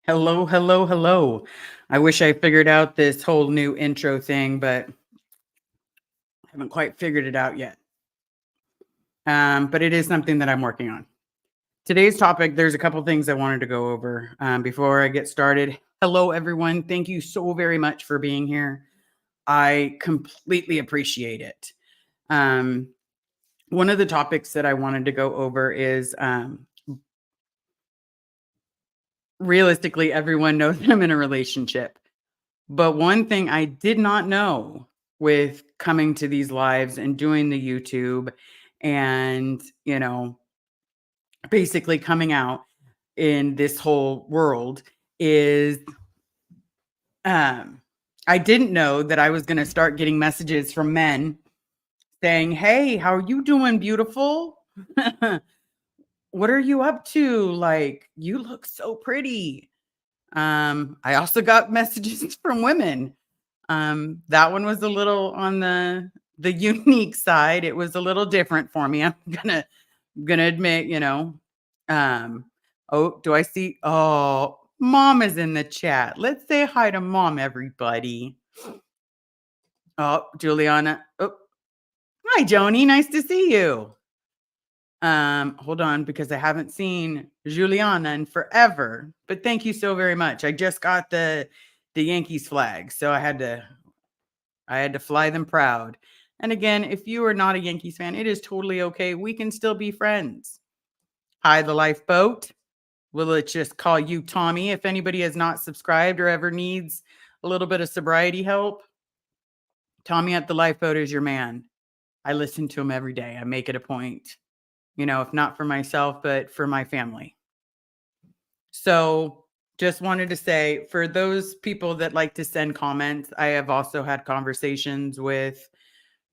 Hello, hello, hello. I wish I figured out this whole new intro thing, but I haven't quite figured it out yet. But it is something that I'm working on. Today's topic, there's a couple things I wanted to go over before I get started. Hello, everyone. Thank you so very much for being here. I completely appreciate it. Um, One of the topics that I wanted to go over is realistically, everyone knows that I'm in a relationship. But one thing I did not know with coming to these lives and doing the YouTube and, basically coming out in this whole world is um I didn't know that I was going to start getting messages from men saying, "Hey, how are you doing, beautiful? What are you up to? Like, you look so pretty." I also got messages from women. That one was a little on the unique side. It was a little different for me. I'm gonna admit, Um, oh, do I see? Oh, mom is in the chat. Let's say hi to mom, everybody. Oh, Juliana. Oh, hi, Joni. Nice to see you. Hold on, because I haven't seen Juliana in forever. But thank you so very much. I just got the Yankees flag, so I had to fly them proud. And again, if you are not a Yankees fan, it is totally okay. We can still be friends. Hi, the lifeboat. Will it just call you Tommy if anybody has not subscribed or ever needs a little bit of sobriety help? Tommy at the lifeboat is your man. I listen to him every day. I make it a point, if not for myself, but for my family. So just wanted to say for those people that like to send comments, I have also had conversations with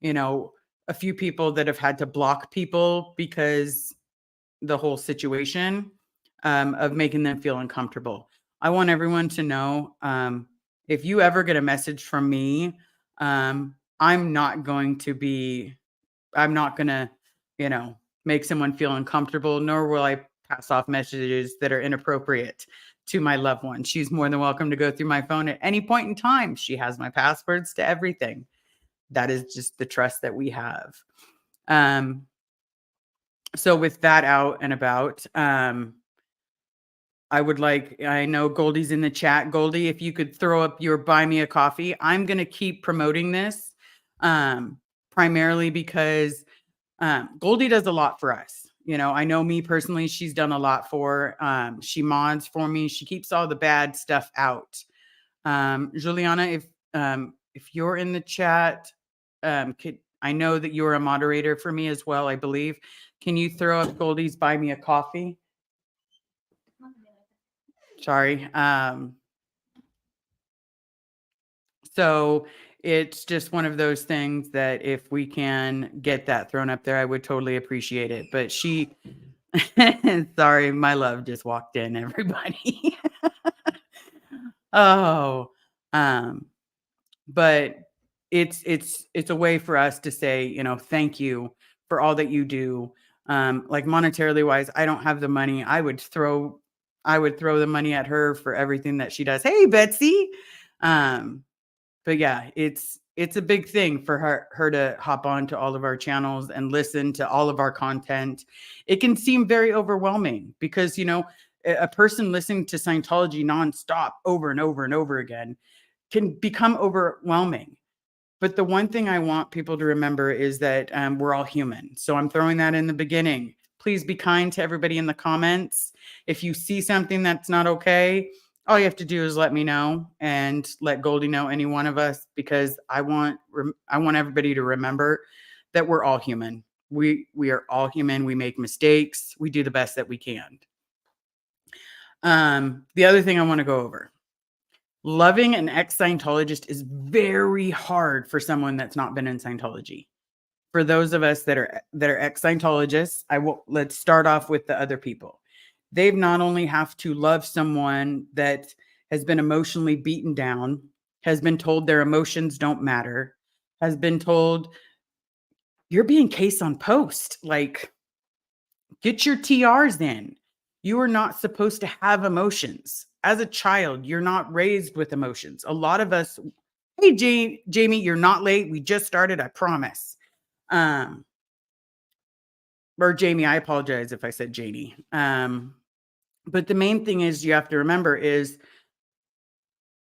you know, a few people that have had to block people because the whole situation of making them feel uncomfortable. I want everyone to know if you ever get a message from me, I'm not going to be, I'm not going to, you know, make someone feel uncomfortable, nor will I pass off messages that are inappropriate to my loved one. She's more than welcome to go through my phone at any point in time. She has my passwords to everything. That is just the trust that we have. Um, so with that out and about, I know Goldie's in the chat. Goldie, if you could throw up your buy me a coffee, I'm going to keep promoting this primarily because Goldie does a lot for us. I know me personally, she's done a lot for, she mods for me. She keeps all the bad stuff out. Juliana, if you're in the chat, I know that you're a moderator for me as well, I believe. Can you throw up Goldie's buy me a coffee? Sorry. So it's just one of those things that if we can get that thrown up there, I would totally appreciate it. But sorry, my love just walked in, everybody. Oh, but it's a way for us to say, thank you for all that you do. Like monetarily wise, I don't have the money. I would throw the money at her for everything that she does. Hey, Betsy. But yeah, it's a big thing for her to hop on to all of our channels and listen to all of our content. It can seem very overwhelming because a person listening to Scientology nonstop over and over and over again can become overwhelming. But the one thing I want people to remember is that we're all human. So I'm throwing that in the beginning. Please be kind to everybody in the comments. If you see something that's not okay, all you have to do is let me know and let Goldie know, any one of us, because I want everybody to remember that we're all human. We are all human. We make mistakes. We do the best that we can. The other thing I want to go over. Loving an ex-Scientologist is very hard for someone that's not been in Scientology. For those of us that are ex-Scientologists, let's start off with the other people. They've not only have to love someone that has been emotionally beaten down, has been told their emotions don't matter, has been told you're being case on post, like get your TRs in. You are not supposed to have emotions. as a child, you're not raised with emotions. A lot of us, hey, Jamie, you're not late. We just started, I promise. Um, or Jamie, I apologize if I said Janie. But the main thing is you have to remember is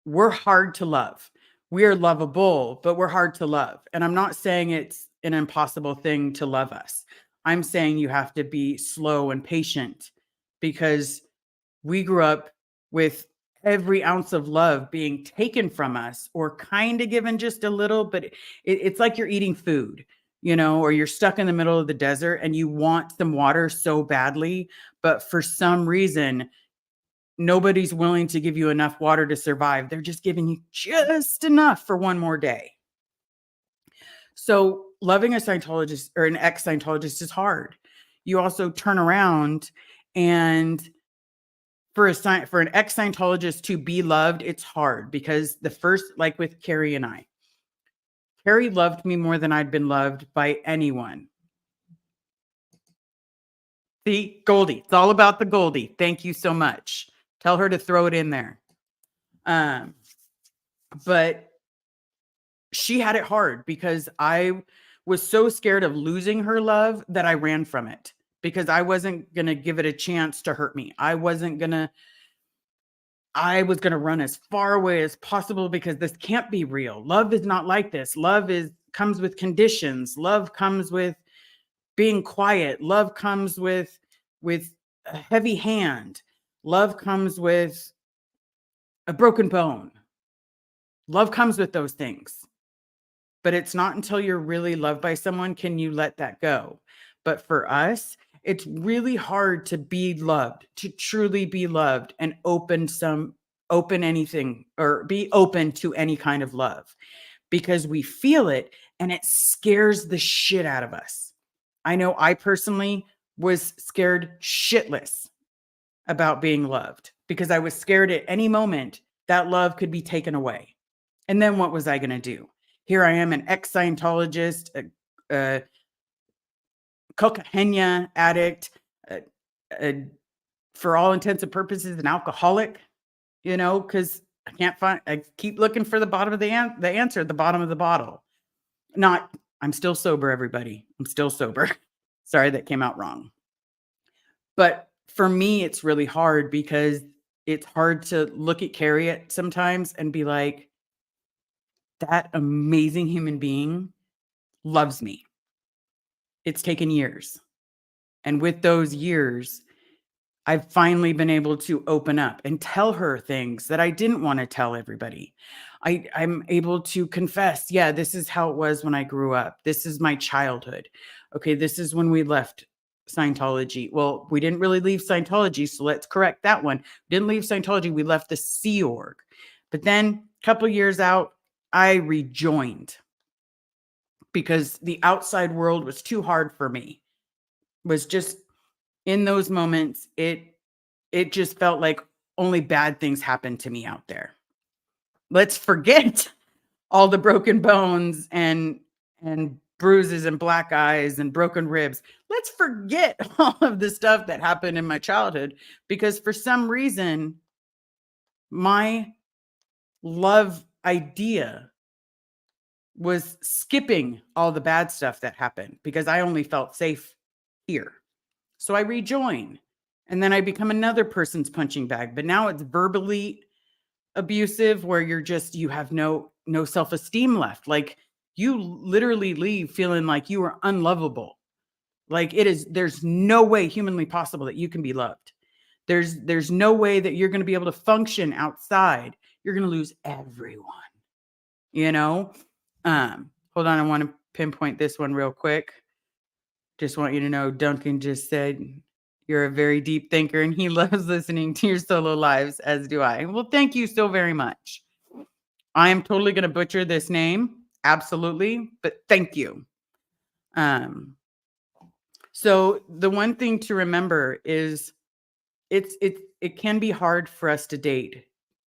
we're hard to love. We are lovable, but we're hard to love. And I'm not saying it's an impossible thing to love us. I'm saying you have to be slow and patient because we grew up with every ounce of love being taken from us or kind of given just a little, but it's like you're eating food, or you're stuck in the middle of the desert and you want some water so badly, but for some reason, nobody's willing to give you enough water to survive. They're just giving you just enough for one more day. So loving a Scientologist or an ex-Scientologist is hard. You also turn around and for an ex-Scientologist to be loved, it's hard because like with Carrie and I, Carrie loved me more than I'd been loved by anyone. See, Goldie, it's all about the Goldie. Thank you so much. Tell her to throw it in there. But she had it hard because I was so scared of losing her love that I ran from it because I wasn't going to give it a chance to hurt me. I was going to run as far away as possible because this can't be real. Love is not like this. Love comes with conditions. Love comes with being quiet. Love comes with a heavy hand. Love comes with a broken bone. Love comes with those things. But it's not until you're really loved by someone can you let that go. But for us, it's really hard to be loved, to truly be loved and open anything or be open to any kind of love because we feel it and it scares the shit out of us. I know I personally was scared shitless about being loved because I was scared at any moment that love could be taken away. And then what was I going to do? Here I am, an ex-Scientologist, a cocaine addict, for all intents and purposes, an alcoholic, because I keep looking for the bottom of the answer at the bottom of the bottle. I'm still sober, everybody. I'm still sober. Sorry, that came out wrong. But for me, it's really hard because it's hard to look at Carrie sometimes and be like, that amazing human being loves me. It's taken years. And with those years, I've finally been able to open up and tell her things that I didn't want to tell everybody. I'm able to confess, yeah, this is how it was when I grew up. This is my childhood. Okay, this is when we left Scientology. Well, we didn't really leave Scientology, so let's correct that one. We didn't leave Scientology, we left the Sea Org. But then a couple years out, I rejoined because the outside world was too hard for me. It was just in those moments, it just felt like only bad things happened to me out there. Let's forget all the broken bones and bruises and black eyes and broken ribs. Let's forget all of the stuff that happened in my childhood because for some reason, my love idea was skipping all the bad stuff that happened because I only felt safe here. So I rejoin and then I become another person's punching bag, but now it's verbally abusive where you have no self-esteem left. Like you literally leave feeling like you are unlovable. Like there's no way humanly possible that you can be loved. There's no way that you're going to be able to function outside. You're going to lose everyone, hold on. I want to pinpoint this one real quick. Just want you to know Duncan just said you're a very deep thinker and he loves listening to your solo lives, as do I. Well, thank you so very much. I am totally going to butcher this name. Absolutely. But thank you. So the one thing to remember is it can be hard for us to date,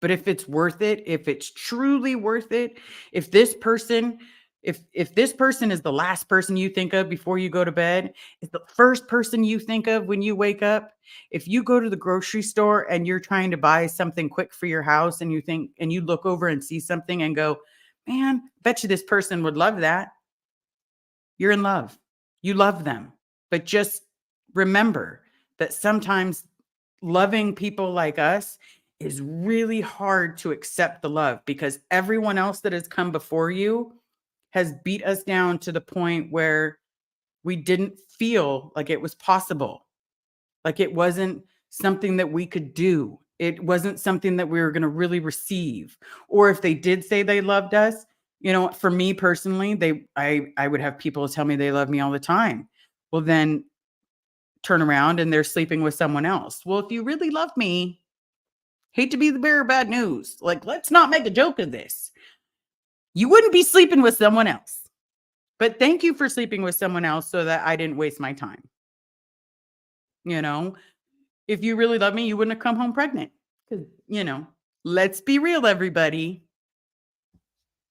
but if it's worth it, if it's truly worth it, if this person If this person is the last person you think of before you go to bed, is the first person you think of when you wake up, if you go to the grocery store and you're trying to buy something quick for your house and you look over and see something and go, "Man, bet you this person would love that." You're in love. You love them. But just remember that sometimes loving people like us is really hard to accept the love because everyone else that has come before you has beat us down to the point where we didn't feel like it was possible. Like it wasn't something that we could do. It wasn't something that we were going to really receive. Or if they did say they loved us, for me personally, I would have people tell me they love me all the time. Well, then turn around and they're sleeping with someone else. Well, if you really love me, hate to be the bearer of bad news. Like, let's not make a joke of this. You wouldn't be sleeping with someone else. But thank you for sleeping with someone else so that I didn't waste my time. You know, if you really love me, you wouldn't have come home pregnant. Because, let's be real, everybody.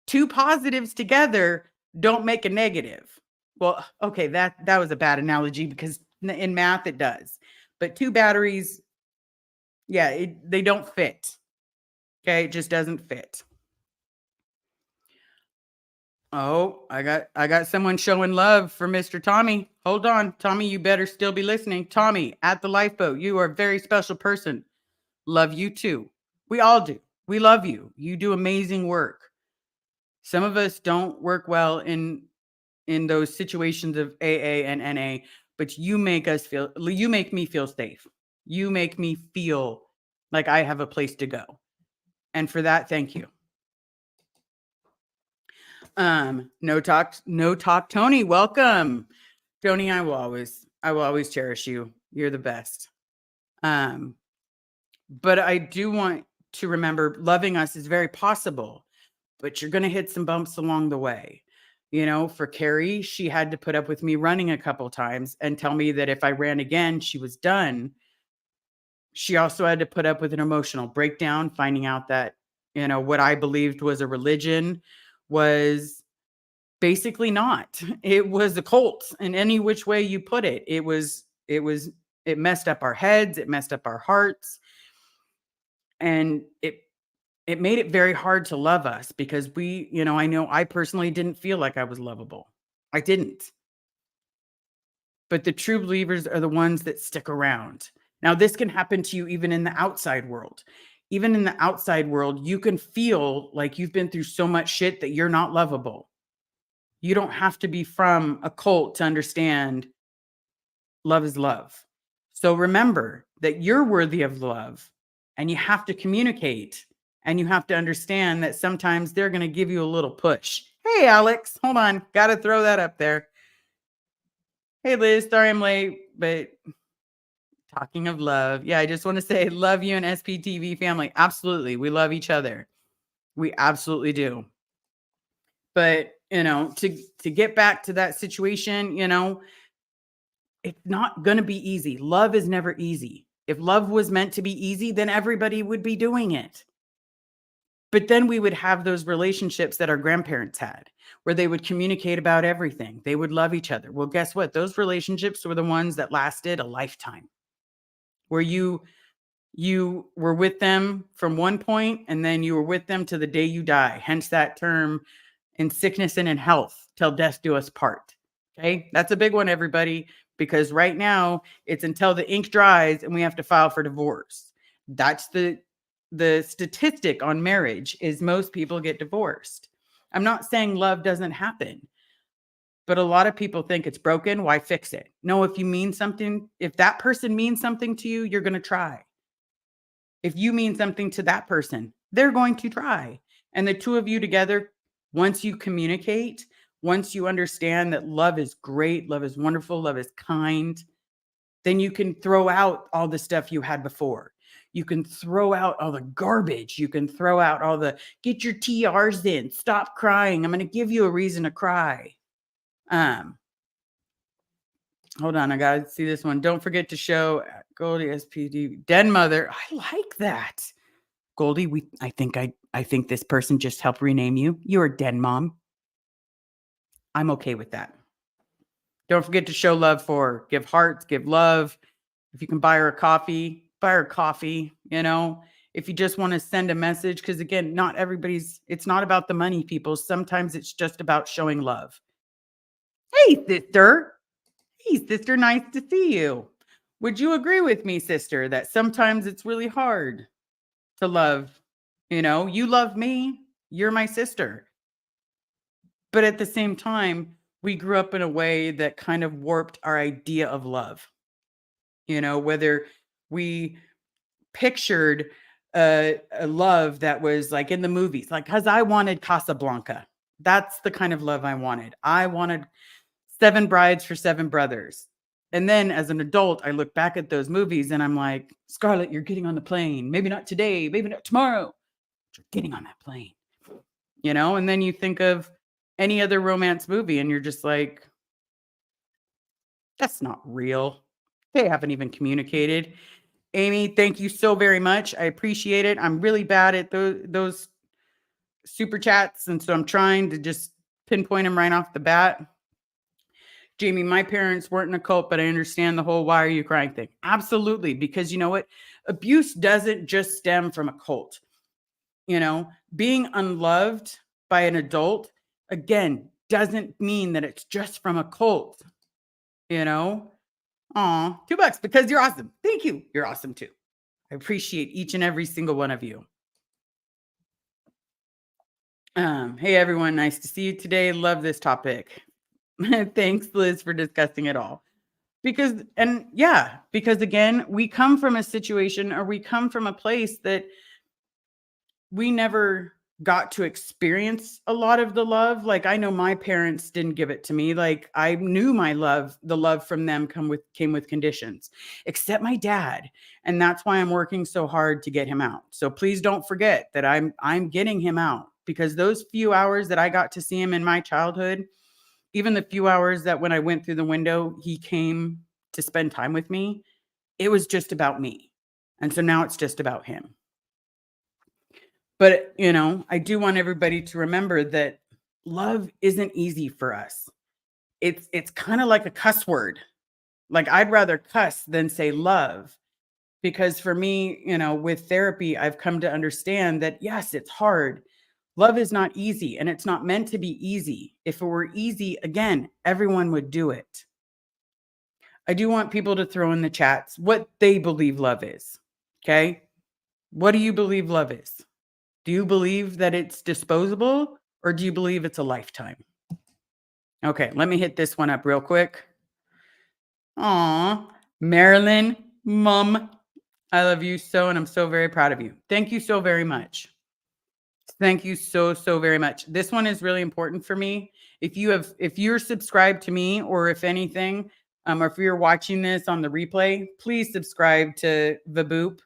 Two positives together don't make a negative. Well, okay, that was a bad analogy because in math it does. But two batteries, yeah, they don't fit. Okay, it just doesn't fit. Oh, I got someone showing love for Mr. Tommy. Hold on, Tommy, you better still be listening. Tommy at the lifeboat, you are a very special person. Love you too. We all do. We love you. You do amazing work. Some of us don't work well in those situations of AA and NA, but you make me feel safe. You make me feel like I have a place to go. And for that, thank you. No talk, Tony. Welcome. Tony, I will always cherish you. You're the best. But I do want to remember loving us is very possible, but you're going to hit some bumps along the way. For Carrie, she had to put up with me running a couple times and tell me that if I ran again, she was done. She also had to put up with an emotional breakdown, finding out that, what I believed was a religion was basically not. It was a cult in any which way you put it. It messed up our heads, it messed up our hearts, and it made it very hard to love us because I know I personally didn't feel like I was lovable. I didn't. But the true believers are the ones that stick around. Now, this can happen to you even in the outside world. Even in the outside world, you can feel like you've been through so much shit that you're not lovable. You don't have to be from a cult to understand love is love. So remember that you're worthy of love and you have to communicate and you have to understand that sometimes they're going to give you a little push. Hey, Alex, hold on. Got to throw that up there. Hey, Liz, sorry I'm late, but talking of love. Yeah, I just want to say love you and SPTV family. Absolutely. We love each other. We absolutely do. But, to get back to that situation, it's not going to be easy. Love is never easy. If love was meant to be easy, then everybody would be doing it. But then we would have those relationships that our grandparents had, where they would communicate about everything. They would love each other. Well, guess what? Those relationships were the ones that lasted a lifetime, where you were with them from one point and then you were with them to the day you die. Hence that term, in sickness and in health, till death do us part. Okay, that's a big one, everybody, because right now it's until the ink dries and we have to file for divorce. That's the statistic on marriage, is most people get divorced. I'm not saying love doesn't happen, but a lot of people think it's broken. Why fix it? No, if that person means something to you, you're going to try. If you mean something to that person, they're going to try. And the two of you together, once you communicate, once you understand that love is great, love is wonderful, love is kind, then you can throw out all the stuff you had before. You can throw out all the garbage. You can throw out all the get your TRs in, stop crying. I'm going to give you a reason to cry. Hold on, I gotta see this one. Don't forget to show Goldie SPD Den Mother. I like that. Goldie, I think this person just helped rename you. You're a Den Mom. I'm okay with that. Don't forget to show love for her. Give hearts, give love. If you can buy her a coffee, buy her coffee, you know? If you just want to send a message, because again, not everybody's, it's not about the money, people. Sometimes it's just about showing love. Hey, sister. Hey, sister, nice to see you. Would you agree with me, sister, that sometimes it's really hard to love? You know, you love me, you're my sister. But at the same time, we grew up in a way that kind of warped our idea of love. You know, whether we pictured a love that was like in the movies, like, because I wanted Casablanca. That's the kind of love I wanted. I wanted Seven Brides for Seven Brothers. And then as an adult, I look back at those movies and I'm like, Scarlett, you're getting on the plane. Maybe not today, maybe not tomorrow. But you're getting on that plane, you know? And then you think of any other romance movie and you're just like, that's not real. They haven't even communicated. Amy, thank you so very much. I appreciate it. I'm really bad at those super chats. And so I'm trying to just pinpoint them right off the bat. Jamie, my parents weren't in a cult, but I understand the whole why are you crying thing. Absolutely. Because you know what? Abuse doesn't just stem from a cult. You know, being unloved by an adult, again, doesn't mean that it's just from a cult. You know, aw, $2 because you're awesome. Thank you. You're awesome too. I appreciate each and every single one of you. Hey everyone, nice to see you today. Love this topic. Thanks, Liz, for discussing it all. Because again, we come from a situation or we come from a place that we never got to experience a lot of the love. Like I know my parents didn't give it to me. Like I knew the love from them came with conditions, except my dad. And that's why I'm working so hard to get him out. So please don't forget that I'm getting him out because those few hours that I got to see him in my childhood, even the few hours that when I went through the window, he came to spend time with me, it was just about me. And so now it's just about him. But, you know, I do want everybody to remember that love isn't easy for us. It's kind of like a cuss word. Like I'd rather cuss than say love because for me, you know, with therapy, I've come to understand that yes, it's hard. Love is not easy and it's not meant to be easy. If it were easy, again, everyone would do it. I do want people to throw in the chats what they believe love is. Okay? What do you believe love is? Do you believe that it's disposable or do you believe it's a lifetime? Okay, let me hit this one up real quick. Aw, Marilyn, mom, I love you so, and I'm so very proud of you. Thank you so very much. Thank you so, so very much. This one is really important for me. If you're subscribed to me or if anything, or if you're watching this on the replay, please subscribe to Vaboop.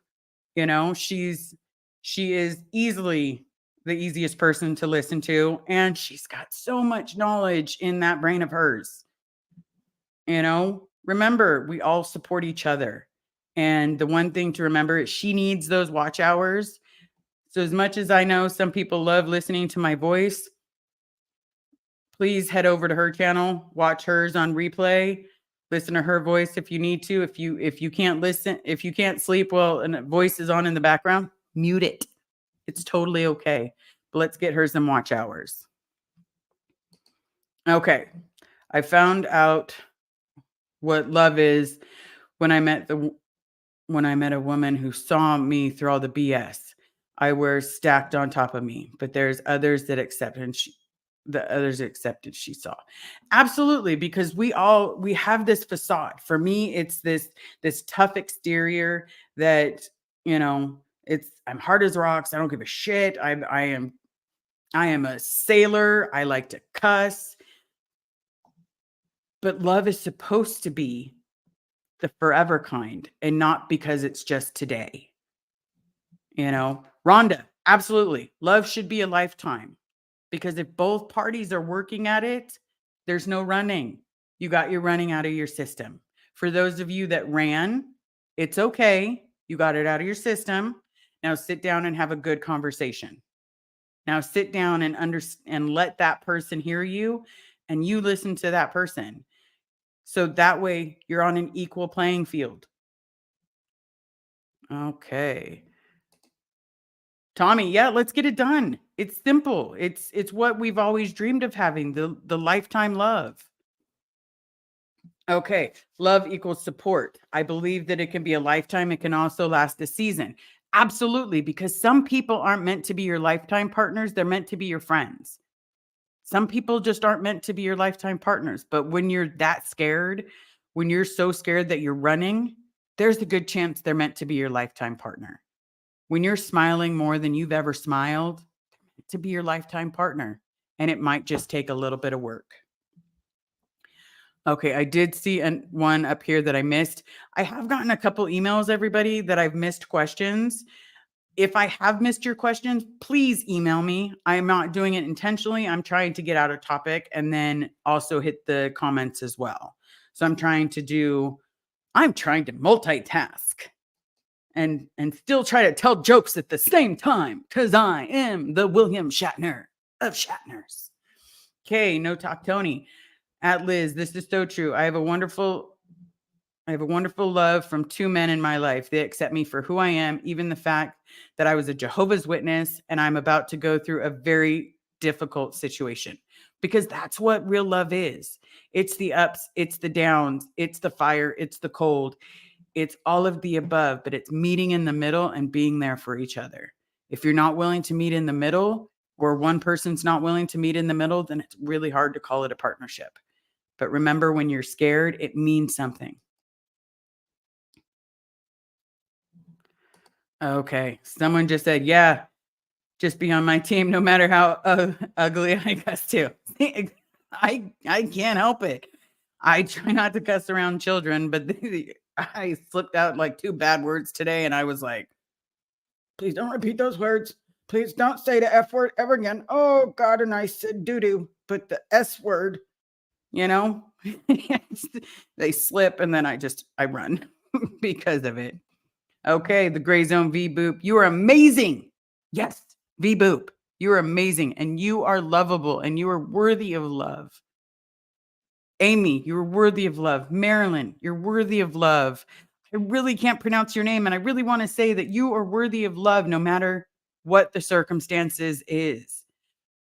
You know, she is easily the easiest person to listen to, and she's got so much knowledge in that brain of hers. You know, remember, we all support each other. And the one thing to remember is she needs those watch hours. So as much as I know some people love listening to my voice, please head over to her channel, watch hers on replay, listen to her voice if you need to. If you can't listen, if you can't sleep well and a voice is on in the background, mute it. It's totally okay. But let's get her some watch hours. Okay. I found out what love is when I met a woman who saw me through all the BS I wear stacked on top of me, but there's others that accept and the others accepted she saw. Absolutely, because we have this facade. For me, it's this tough exterior that, you know, I'm hard as rocks. I don't give a shit. I am a sailor. I like to cuss. But love is supposed to be the forever kind and not because it's just today. You know, Rhonda, absolutely. Love should be a lifetime because if both parties are working at it, there's no running. You got your running out of your system. For those of you that ran, it's okay. You got it out of your system. Now sit down and have a good conversation. Now sit down and let that person hear you and you listen to that person. So that way you're on an equal playing field. Okay. Tommy, yeah, let's get it done. It's simple. It's what we've always dreamed of having, the lifetime love. Okay, love equals support. I believe that it can be a lifetime. It can also last a season. Absolutely, because some people aren't meant to be your lifetime partners. They're meant to be your friends. Some people just aren't meant to be your lifetime partners. But when you're that scared, when you're so scared that you're running, there's a good chance they're meant to be your lifetime partner. When you're smiling more than you've ever smiled, to be your lifetime partner. And it might just take a little bit of work. Okay, I did see one up here that I missed. I have gotten a couple emails, everybody, that I've missed questions. If I have missed your questions, please email me. I'm not doing it intentionally. I'm trying to get out of topic and then also hit the comments as well. So I'm trying to multitask and still try to tell jokes at the same time because I am the William Shatner of Shatners. Okay, no talk Tony. At Liz, this is so true. I have a wonderful love from two men in my life. They accept me for who I am, even the fact that I was a Jehovah's Witness and I'm about to go through a very difficult situation, because that's what real love is. It's the ups, it's the downs, it's the fire, it's the cold, it's all of the above, but it's meeting in the middle and being there for each other. If you're not willing to meet in the middle, or one person's not willing to meet in the middle, then it's really hard to call it a partnership. But remember, when you're scared, it means something. Okay. Someone just said, yeah, just be on my team no matter how ugly I cuss too. I can't help it. I try not to cuss around children, but I slipped out like 2 bad words today and I was like, please don't repeat those words. Please don't say the F word ever again. Oh God, and I said doo-doo, but the S word, you know, they slip and then I run because of it. Okay, the gray zone V Boop. You are amazing. Yes, V Boop. You are amazing and you are lovable and you are worthy of love. Amy, you're worthy of love. Marilyn, you're worthy of love. I really can't pronounce your name and I really want to say that you are worthy of love no matter what the circumstances is.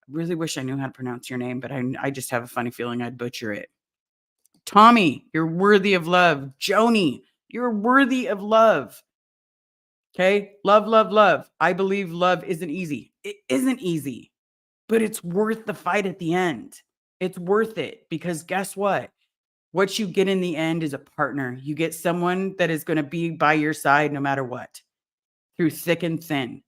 I really wish I knew how to pronounce your name, but I just have a funny feeling I'd butcher it. Tommy, you're worthy of love. Joni, you're worthy of love. Okay. Love, love, love. I believe love isn't easy. It isn't easy, but it's worth the fight at the end. It's worth it because guess what? What you get in the end is a partner. You get someone that is going to be by your side no matter what, through thick and thin.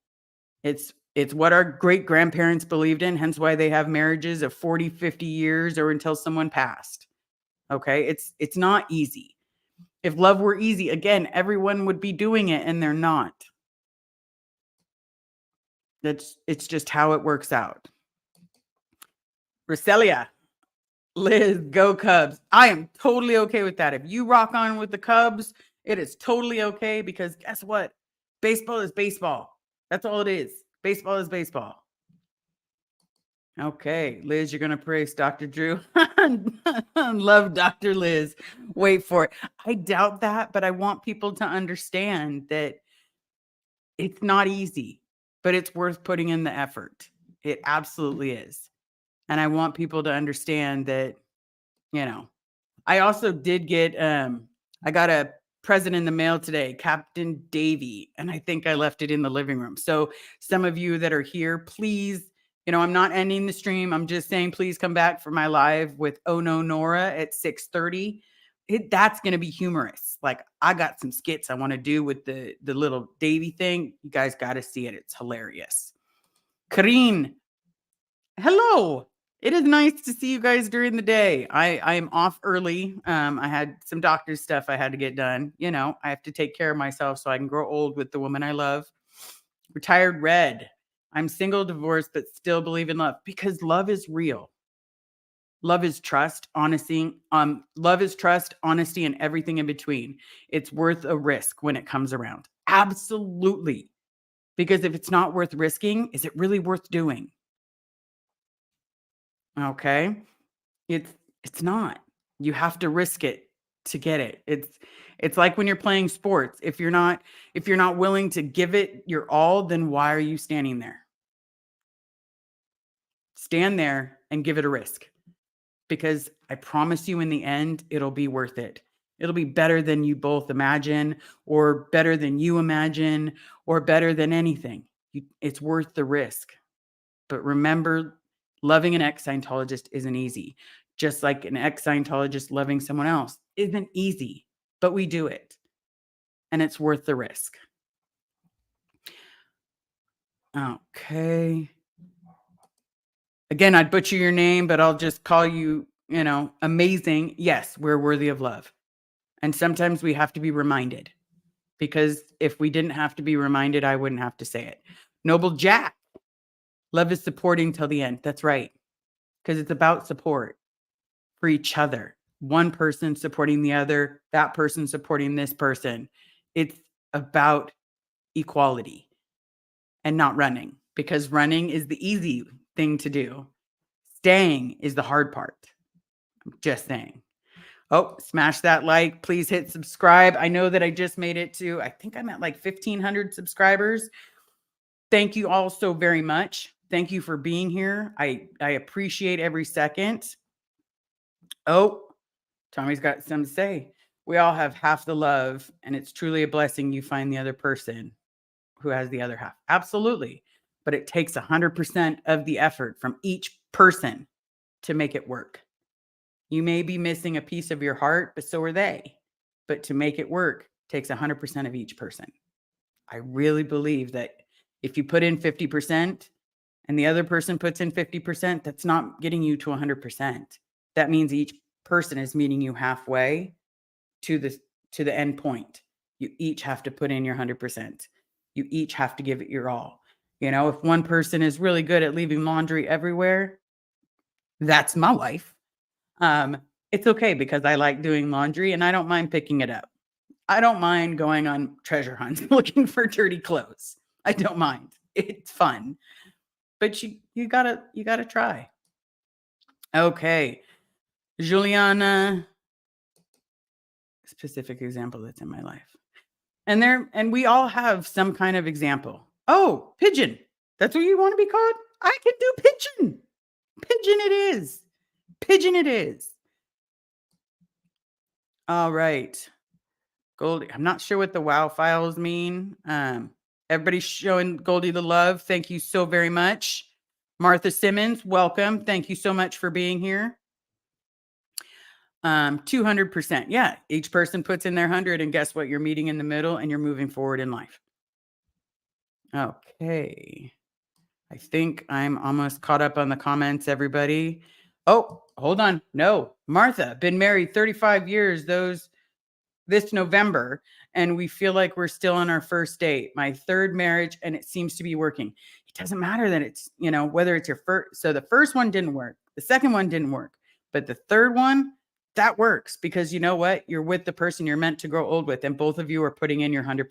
It's what our great grandparents believed in, hence why they have marriages of 40, 50 years or until someone passed. Okay? It's not easy. If love were easy, again, everyone would be doing it and they're not. It's just how it works out. Roselia, Liz, go Cubs. I am totally okay with that. If you rock on with the Cubs, it is totally okay because guess what? Baseball is baseball. That's all it is. Baseball is baseball. Okay, Liz, you're going to praise Dr. Drew. Love Dr. Liz. Wait for it. I doubt that, but I want people to understand that it's not easy, but it's worth putting in the effort. It absolutely is. And I want people to understand that, you know, I also did get, I got a present in the mail today, Captain Davy, and I think I left it in the living room. So some of you that are here, please, I'm not ending the stream. I'm just saying, please come back for my live with Oh No Nora at 6:30. That's going to be humorous. Like I got some skits I want to do with the little Davy thing. You guys got to see it. It's hilarious. Kareen, hello. It is nice to see you guys during the day. I am off early. I had some doctor's stuff I had to get done. I have to take care of myself so I can grow old with the woman I love. Retired Red. I'm single, divorced, but still believe in love because love is real. Love is trust, honesty. Love is trust, honesty, and everything in between. It's worth a risk when it comes around. Absolutely. Because if it's not worth risking, is it really worth doing? Okay. It's it's not. You have to risk it to get it. It's like when you're playing sports. If you're not willing to give it your all, then why are you standing there? Stand there and give it a risk, because I promise you in the end it'll be worth it. It'll be better than you both imagine, or better than you imagine, or better than anything. It's worth the risk. But remember, loving an ex-Scientologist isn't easy. Just like an ex-Scientologist loving someone else isn't easy, but we do it. And it's worth the risk. Okay. Again, I'd butcher your name, but I'll just call you, amazing. Yes, we're worthy of love. And sometimes we have to be reminded, because if we didn't have to be reminded, I wouldn't have to say it. Noble Jack, love is supporting till the end. That's right. Because it's about support for each other. One person supporting the other, that person supporting this person. It's about equality and not running, because running is the easy thing to do. Staying is the hard part. I'm just saying. Oh, smash that like. Please hit subscribe. I know that I just made it to, I think I'm at like 1,500 subscribers. Thank you all so very much. Thank you for being here. I appreciate every second. Oh, Tommy's got something to say. We all have half the love, and it's truly a blessing you find the other person who has the other half. Absolutely. But it takes 100% of the effort from each person to make it work. You may be missing a piece of your heart, but so are they. But to make it work takes 100% of each person. I really believe that if you put in 50% and the other person puts in 50%, that's not getting you to 100%. That means each person is meeting you halfway to the end point. You each have to put in your 100%. You each have to give it your all. If one person is really good at leaving laundry everywhere, that's my wife. It's okay, because I like doing laundry and I don't mind picking it up. I don't mind going on treasure hunts looking for dirty clothes. I don't mind. It's fun. But you gotta try. Okay. Juliana, specific example that's in my life. And we all have some kind of example. Oh, pigeon. That's what you want to be called? I can do pigeon. Pigeon it is. Pigeon it is. All right. Goldie. I'm not sure what the WoW files mean. Everybody's showing Goldie the love. Thank you so very much. Martha Simmons, welcome. Thank you so much for being here. 200%. Yeah. Each person puts in their 100, and guess what? You're meeting in the middle and you're moving forward in life. Okay. I think I'm almost caught up on the comments, everybody. Oh, hold on. No, Martha, been married 35 years, this November, and we feel like we're still on our first date. My third marriage, and it seems to be working. It doesn't matter that it's, whether it's your first. So the first one didn't work. The second one didn't work. But the third one, that works, because you know what? You're with the person you're meant to grow old with, and both of you are putting in your 100%.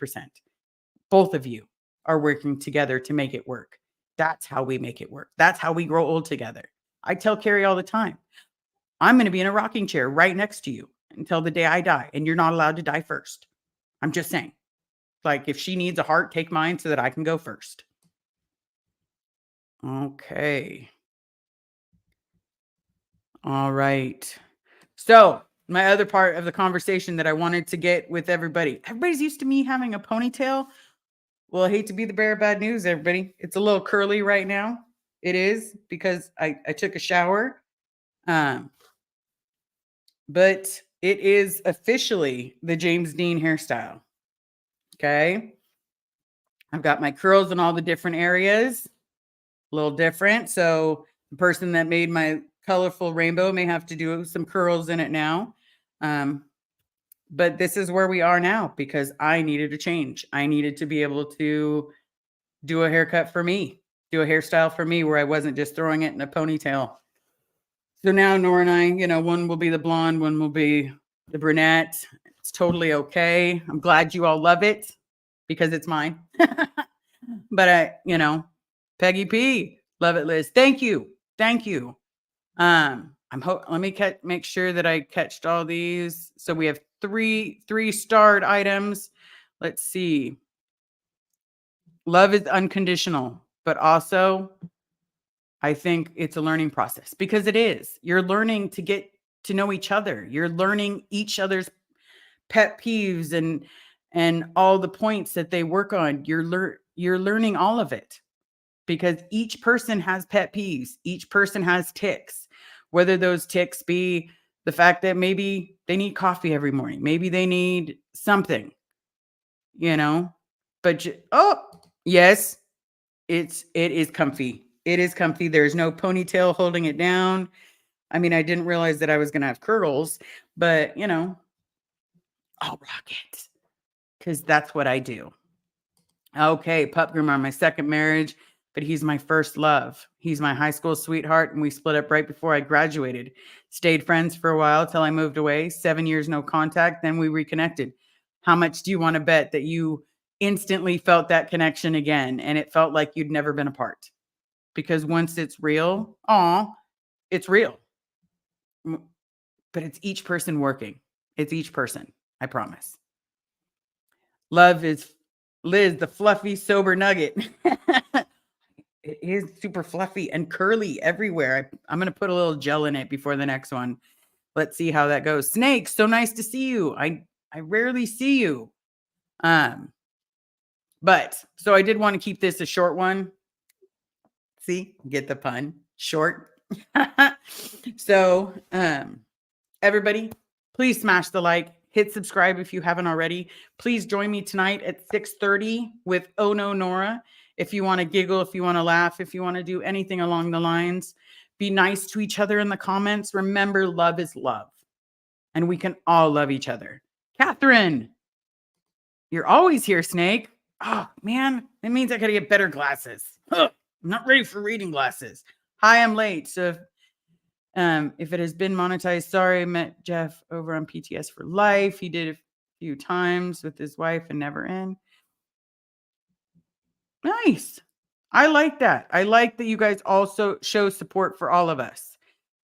Both of you are working together to make it work. That's how we make it work. That's how we grow old together. I tell Carrie all the time, I'm going to be in a rocking chair right next to you until the day I die, and you're not allowed to die first. I'm just saying. Like, if she needs a heart, take mine so that I can go first. Okay. All right. So, my other part of the conversation that I wanted to get with everybody. Everybody's used to me having a ponytail. Well, I hate to be the bearer of bad news, everybody. It's a little curly right now. It is, because I took a shower. But it is officially the James Dean hairstyle. Okay. I've got my curls in all the different areas, a little different. So the person that made my colorful rainbow may have to do some curls in it now. But this is where we are now, because I needed a change. I needed to be able to do a haircut for me, do a hairstyle for me, where I wasn't just throwing it in a ponytail. So now Nora and I, one will be the blonde, one will be the brunette. It's totally okay. I'm glad you all love it, because it's mine. But Peggy P, love it, Liz. Thank you. Thank you. Let me make sure that I catched all these. So we have three starred items. Let's see. Love is unconditional, but also I think it's a learning process because it is. You're learning to get to know each other. You're learning each other's pet peeves and all the points that they work on. You're learning all of it because each person has pet peeves. Each person has ticks. Whether those ticks be the fact that maybe they need coffee every morning, maybe they need something, you know. But oh, yes, it is comfy. It is comfy. There's no ponytail holding it down. I mean, I didn't realize that I was gonna have curls, but I'll rock it because that's what I do. Okay, Pup Groomer, my second marriage, but he's my first love. He's my high school sweetheart, and we split up right before I graduated. Stayed friends for a while till I moved away. 7 years no contact, then we reconnected. How much do you want to bet that you instantly felt that connection again and it felt like you'd never been apart? Because once it's real, it's real. But it's each person working. It's each person, I promise. Love is Liz, the fluffy, sober nugget. It is super fluffy and curly everywhere. I'm going to put a little gel in it before the next one. Let's see how that goes. Snake, so nice to see you. I rarely see you. But so I did want to keep this a short one. See, get the pun. Short. So, everybody, please smash the like, hit subscribe if you haven't already. Please join me tonight at 6:30 with Oh No Nora. If you want to giggle, if you want to laugh, if you want to do anything along the lines, be nice to each other in the comments. Remember, love is love, and we can all love each other. Catherine, you're always here, Snake. Oh, man, that means I got to get better glasses. Ugh, I'm not ready for reading glasses. Hi, I'm late. So if it has been monetized, sorry, I met Jeff over on PTS for Life. He did a few times with his wife and never in. Nice. I like that. I like that you guys also show support for all of us.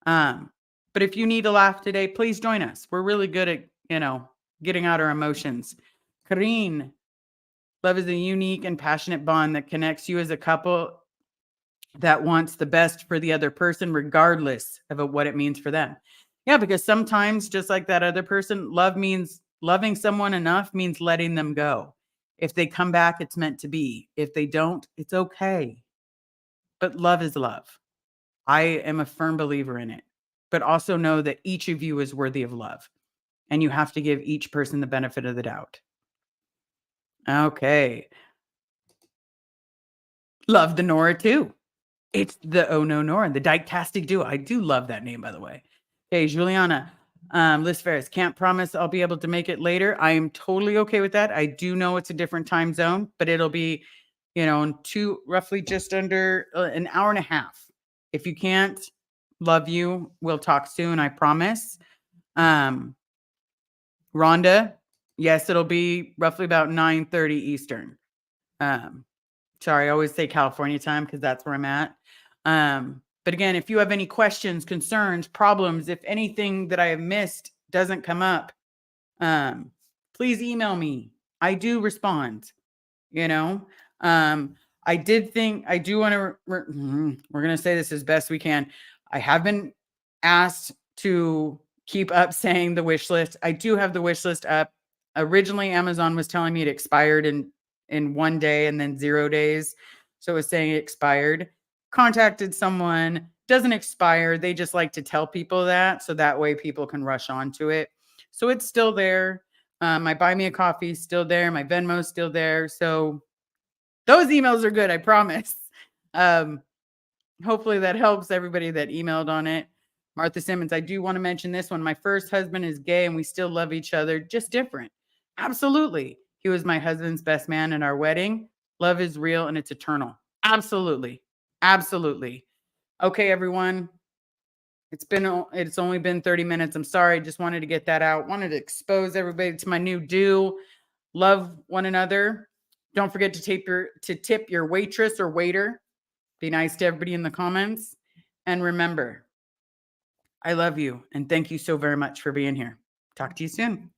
But if you need to laugh today, please join us. We're really good at, getting out our emotions. Kareen, love is a unique and passionate bond that connects you as a couple that wants the best for the other person, regardless of what it means for them. Yeah, because sometimes, just like that other person, love means loving someone enough means letting them go. If they come back, it's meant to be. If they don't, it's okay. But love is love. I am a firm believer in it. But also know that each of you is worthy of love. And you have to give each person the benefit of the doubt. Okay. Love the Nora too. It's the Oh No Nora, the Dyktastic Duo. I do love that name, by the way. Okay, Juliana, Liz Ferris, can't promise I'll be able to make it later. I am totally okay with that. I do know it's a different time zone, but it'll be, in roughly just under an hour and a half. If you can't, love you. We'll talk soon, I promise. Rhonda, yes, it'll be roughly about 9:30 Eastern. Sorry, I always say California time because that's where I'm at. But again, if you have any questions, concerns, problems, if anything that I have missed doesn't come up, please email me. I do respond, you know. I do want to, we're going to say this as best we can. I have been asked to keep up saying the wish list. I do have the wish list up. Originally, Amazon was telling me it expired in 1 day and then 0 days. So it was saying it expired. Contacted someone, doesn't expire. They just like to tell people that. So that way people can rush onto it. So it's still there. My Buy Me a Coffee is still there. My Venmo is still there. So those emails are good, I promise. Hopefully that helps everybody that emailed on it. Martha Simmons, I do want to mention this one. My first husband is gay and we still love each other, just different. Absolutely. He was my husband's best man in our wedding. Love is real and it's eternal. Absolutely. Absolutely. Okay, everyone. It's only been 30 minutes. I'm sorry. Just wanted to get that out. Wanted to expose everybody to my new do. Love one another. Don't forget to tip your waitress or waiter. Be nice to everybody in the comments. And remember, I love you, and thank you so very much for being here. Talk to you soon.